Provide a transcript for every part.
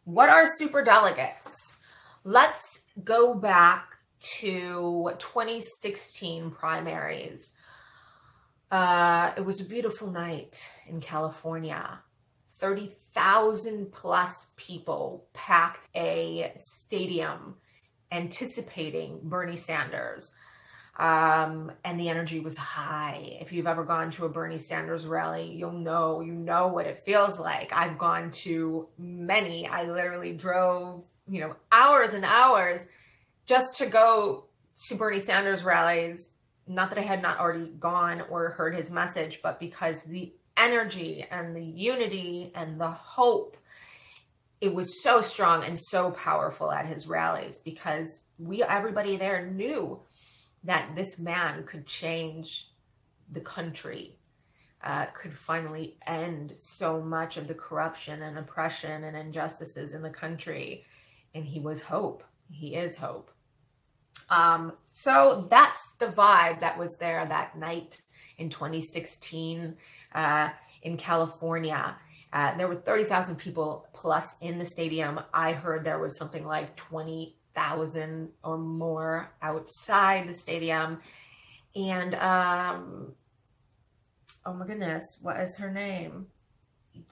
What are superdelegates? Let's go back to 2016 primaries. It was a beautiful night in California. 30,000 plus people packed a stadium anticipating Bernie Sanders. And the energy was high. If you've ever gone to a Bernie Sanders rally, you know what it feels like. I've gone to many. I literally drove, hours and hours just to go to Bernie Sanders rallies. Not that I had not already gone or heard his message, but because the energy and the unity and the hope, it was so strong and so powerful at his rallies, because everybody there knew that this man could change the country, could finally end so much of the corruption and oppression and injustices in the country. And he was hope. He is hope. So that's the vibe that was there that night in 2016 in California. There were 30,000 people plus in the stadium. I heard there was something like 20,000 or more outside the stadium. And, oh my goodness, what is her name?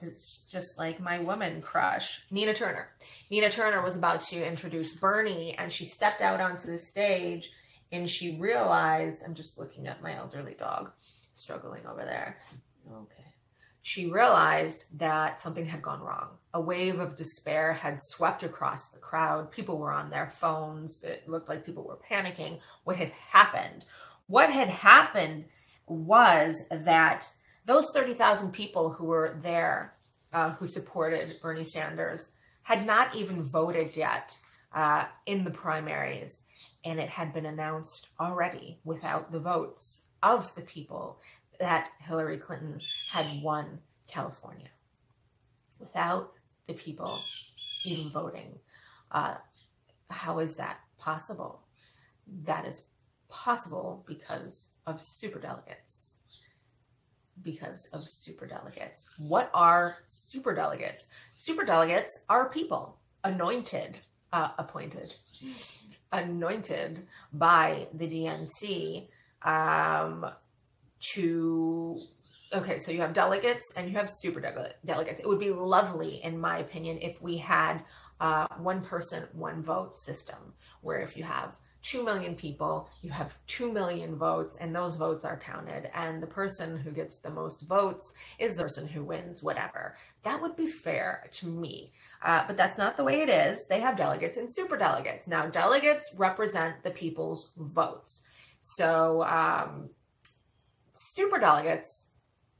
It's just like my woman crush, Nina Turner. Nina Turner was about to introduce Bernie, and she stepped out onto the stage and she realized, I'm just looking at my elderly dog struggling over there. Okay. She realized that something had gone wrong. A wave of despair had swept across the crowd. People were on their phones. It looked like people were panicking. What had happened? What had happened was that those 30,000 people who were there, who supported Bernie Sanders, had not even voted yet in the primaries. And it had been announced already, without the votes of the people, that Hillary Clinton had won California. Without the people even voting. How is that possible? That is possible because of superdelegates. Because of superdelegates. What are superdelegates? Superdelegates are people anointed by the DNC okay, so you have delegates and you have superdelegates. It would be lovely, in my opinion, if we had one person, one vote system, where if you have 2 million people, you have 2 million votes, and those votes are counted, and the person who gets the most votes is the person who wins whatever. That would be fair to me, but that's not the way it is. They have delegates and superdelegates. Now, delegates represent the people's votes. So superdelegates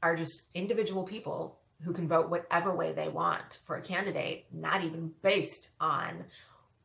are just individual people who can vote whatever way they want for a candidate, not even based on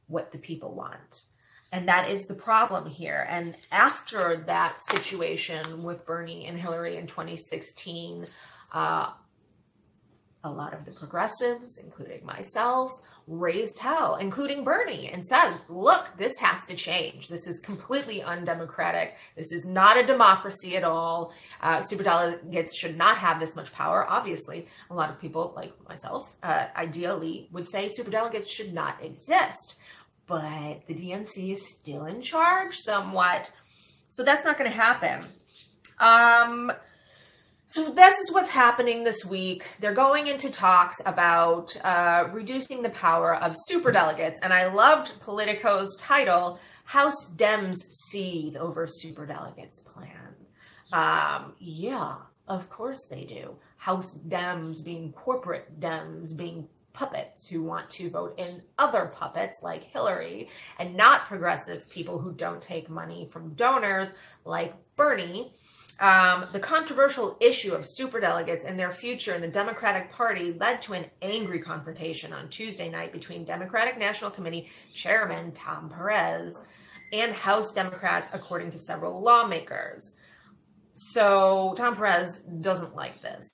what the people want. And that is the problem here. And after that situation with Bernie and Hillary in 2016, a lot of the progressives, including myself, raised hell, including Bernie, and said, look, this has to change. This is completely undemocratic. This is not a democracy at all. Superdelegates should not have this much power. Obviously, a lot of people, like myself, ideally would say superdelegates should not exist. But the DNC is still in charge somewhat. So that's not going to happen. So this is what's happening this week. They're going into talks about reducing the power of superdelegates. And I loved Politico's title, House Dems Seethe Over Superdelegates Plan. Yeah, of course they do. House Dems being corporate Dems, being puppets who want to vote in other puppets like Hillary, and not progressive people who don't take money from donors like Bernie. The controversial issue of superdelegates and their future in the Democratic Party led to an angry confrontation on Tuesday night between Democratic National Committee Chairman Tom Perez and House Democrats, according to several lawmakers. So Tom Perez doesn't like this.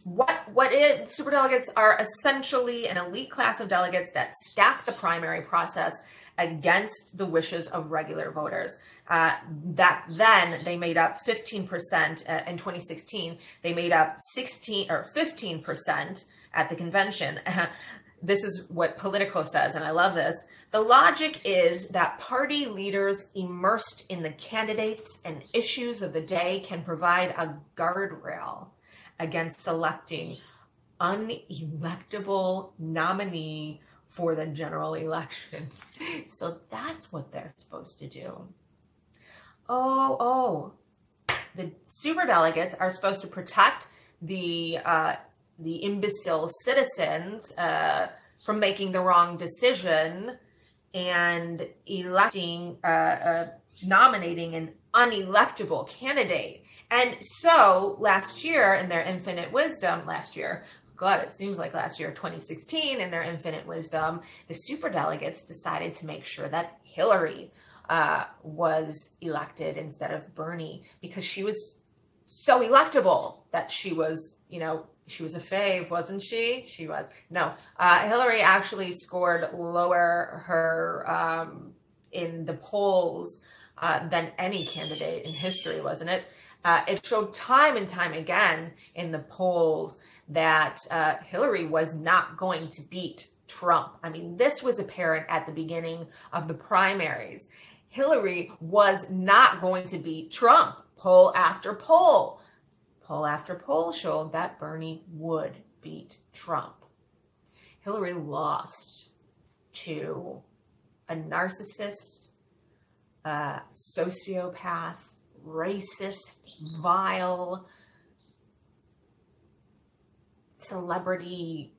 Superdelegates are essentially an elite class of delegates that stack the primary process against the wishes of regular voters. That then they made up 15% in 2016. They made up 15% at the convention. This is what Politico says, and I love this. The logic is that party leaders immersed in the candidates and issues of the day can provide a guardrail against selecting unelectable nominee for the general election. So that's what they're supposed to do. Oh, the superdelegates are supposed to protect the imbecile citizens from making the wrong decision and nominating an unelectable candidate. And so last year, in their infinite wisdom, God, it seems like last year, 2016, in their infinite wisdom, the superdelegates decided to make sure that Hillary was elected instead of Bernie, because she was so electable that she was, she was a fave, wasn't she? She was. No, Hillary actually scored lower in the polls than any candidate in history, wasn't it? It showed time and time again in the polls that Hillary was not going to beat Trump. I mean, this was apparent at the beginning of the primaries. Hillary was not going to beat Trump. Poll after poll showed that Bernie would beat Trump. Hillary lost to a narcissist, sociopath, racist, vile, celebrity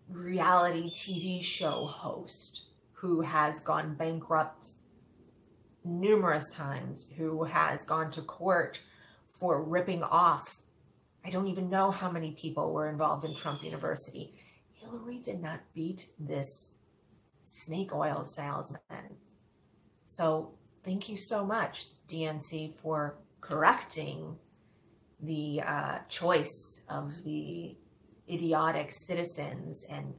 reality TV show host who has gone bankrupt numerous times, who has gone to court for ripping off. I don't even know how many people were involved in Trump University. Hillary did not beat this snake oil salesman. So thank you so much, DNC, for correcting the choice of the idiotic citizens and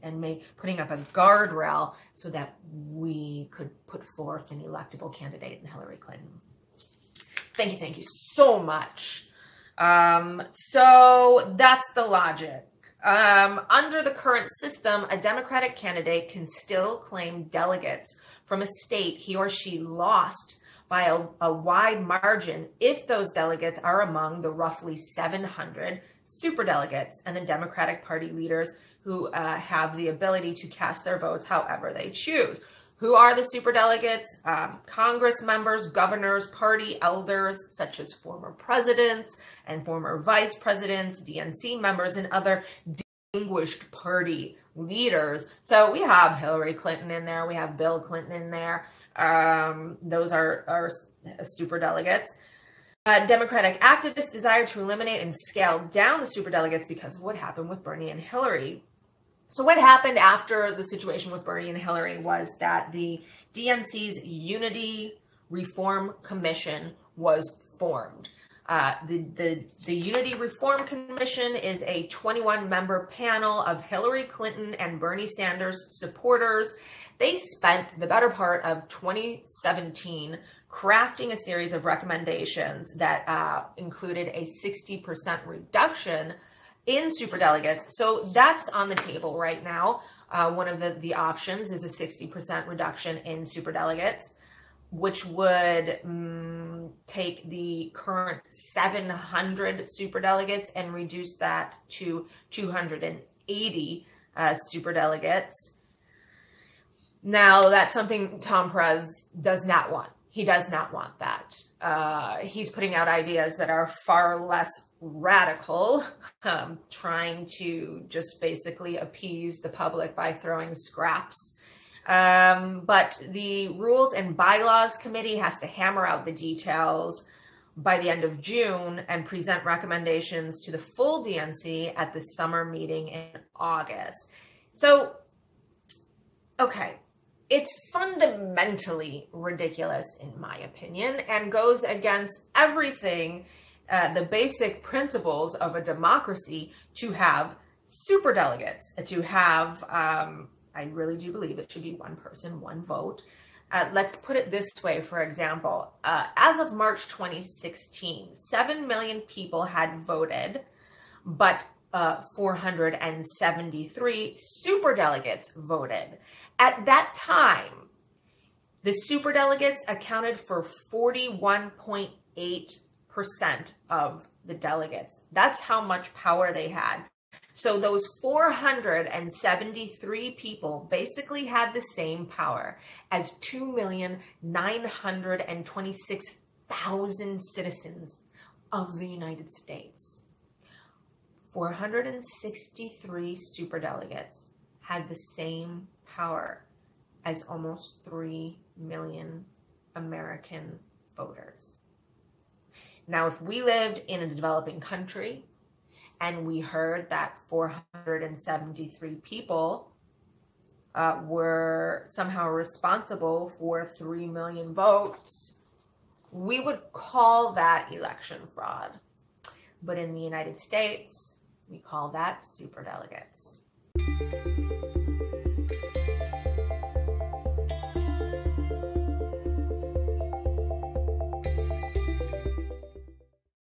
putting up a guardrail so that we could put forth an electable candidate in Hillary Clinton. Thank you so much. So that's the logic. Under the current system, a Democratic candidate can still claim delegates from a state he or she lost by a wide margin if those delegates are among the roughly 700 superdelegates and the Democratic Party leaders who have the ability to cast their votes however they choose. Who are the superdelegates? Congress members, governors, party elders, such as former presidents and former vice presidents, DNC members, and other distinguished party leaders. So we have Hillary Clinton in there. We have Bill Clinton in there. Those are superdelegates. Democratic activists desire to eliminate and scale down the superdelegates because of what happened with Bernie and Hillary. So what happened after the situation with Bernie and Hillary was that the DNC's Unity Reform Commission was formed. The Unity Reform Commission is a 21-member panel of Hillary Clinton and Bernie Sanders supporters. They spent the better part of 2017 crafting a series of recommendations that included a 60% reduction in superdelegates. So that's on the table right now. One of the options is a 60% reduction in superdelegates, which would take the current 700 superdelegates and reduce that to 280 superdelegates. Now, that's something Tom Perez does not want. He does not want that. He's putting out ideas that are far less radical, trying to just basically appease the public by throwing scraps. But the Rules and Bylaws Committee has to hammer out the details by the end of June and present recommendations to the full DNC at the summer meeting in August. So, okay. It's fundamentally ridiculous, in my opinion, and goes against everything, the basic principles of a democracy, to have superdelegates, to have, I really do believe it should be one person, one vote. Let's put it this way, for example, as of March 2016, 7 million people had voted, but 473 superdelegates voted. At that time, the superdelegates accounted for 41.8% of the delegates. That's how much power they had. So those 473 people basically had the same power as 2,926,000 citizens of the United States. 463 superdelegates had the same power as almost 3 million American voters. Now, if we lived in a developing country and we heard that 473 people were somehow responsible for 3 million votes, we would call that election fraud. But in the United States, we call that superdelegates.